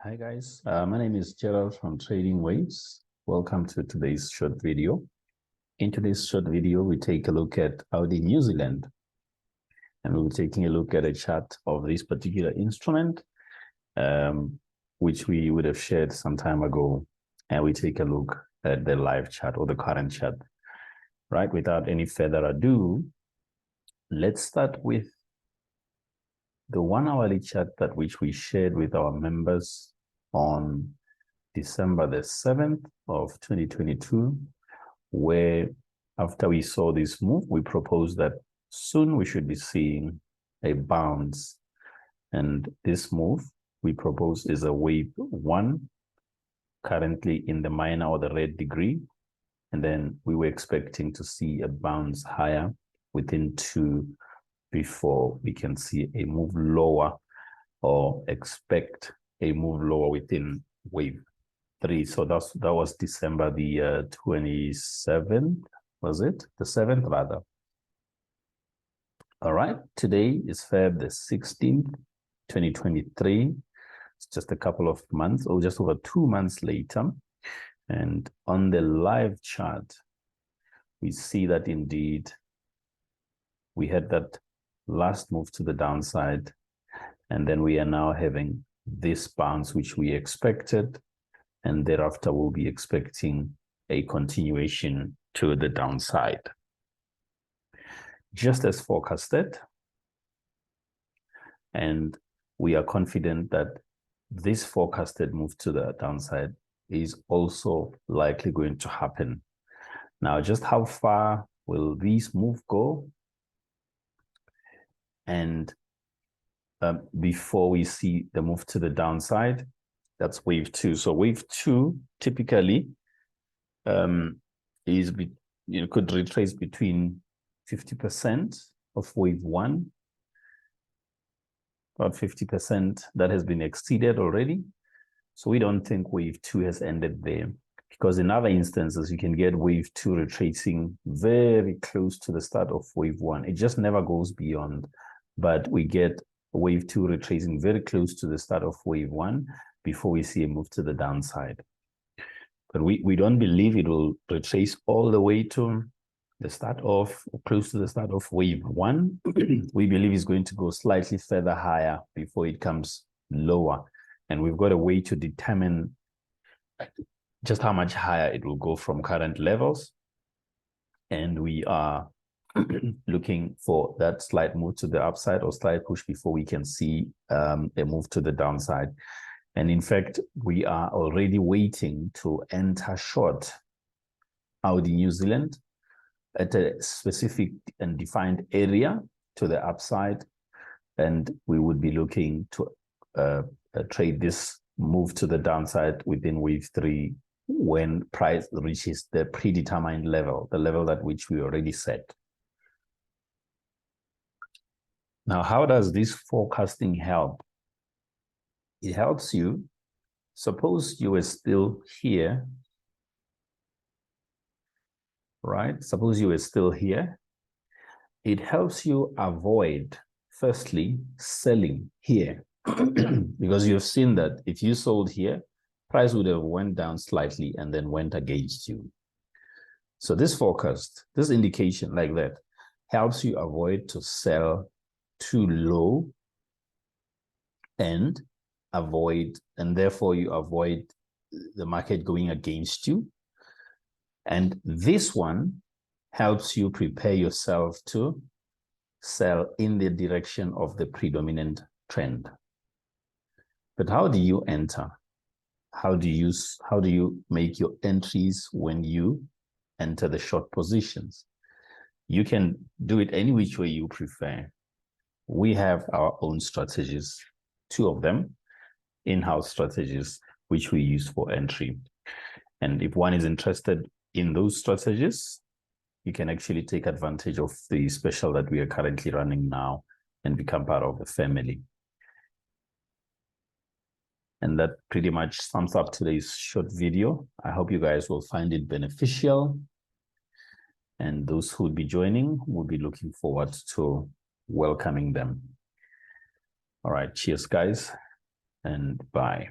Hi guys, my name is Gerald from Trading Waves. Welcome to today's short video. In today's short video, we take a look at AUDNZD, and we'll be taking a look at a chart of this particular instrument, which we would have shared some time ago, and we take a look at the live chart or the current chart. Right, without any further ado, let's start with the 1 hourly chart that which we shared with our members on December the 7th of 2022, where after we saw this move, we proposed that soon we should be seeing a bounce. And this move we propose is a wave 1, currently in the minor or the red degree. And then we were expecting to see a bounce higher within 2 before we can see a move lower, or expect a move lower within wave 3. So that was December the 27th, was it? The 7th rather. All right, today is Feb the 16th, 2023. It's just a couple of months, or just over 2 months later. And on the live chart, we see that indeed we had that last move to the downside, and then we are now having this bounce which we expected, and thereafter we'll be expecting a continuation to the downside, just as forecasted. And we are confident that this forecasted move to the downside is also likely going to happen. Now, just how far will this move go? And before we see the move to the downside, that's wave 2. So wave 2 typically is, could retrace between 50% of wave 1, about 50% that has been exceeded already. So we don't think wave 2 has ended there, because in other instances, you can get wave 2 retracing very close to the start of wave 1. It just never goes beyond, but we get wave 2 retracing very close to the start of wave 1 before we see a move to the downside. But we don't believe it will retrace all the way to the start of, or close to the start of wave 1. We believe it's going to go slightly further higher before it comes lower. And we've got a way to determine just how much higher it will go from current levels. And we are looking for that slight move to the upside or slight push before we can see a move to the downside. And in fact, we are already waiting to enter short AUDNZD at a specific and defined area to the upside. And we would be looking to trade this move to the downside within wave 3 when price reaches the predetermined level, the level at which we already set. Now, how does this forecasting help? It helps you. Suppose you were still here, right? Suppose you were still here. It helps you avoid, firstly, selling here, because you've seen that if you sold here, price would have went down slightly and then went against you. So this forecast, this indication like that, helps you avoid to sell too low and therefore you avoid the market going against you. And this one helps you prepare yourself to sell in the direction of the predominant trend. But how do you enter? How do you make your entries when you enter the short positions? You can do it any which way you prefer. We have our own strategies, 2 of them, in-house strategies, which we use for entry. And if one is interested in those strategies, you can actually take advantage of the special that we are currently running now and become part of the family. And that pretty much sums up today's short video. I hope you guys will find it beneficial. And those who will be joining, will be looking forward to welcoming them. All right, cheers, guys, and bye.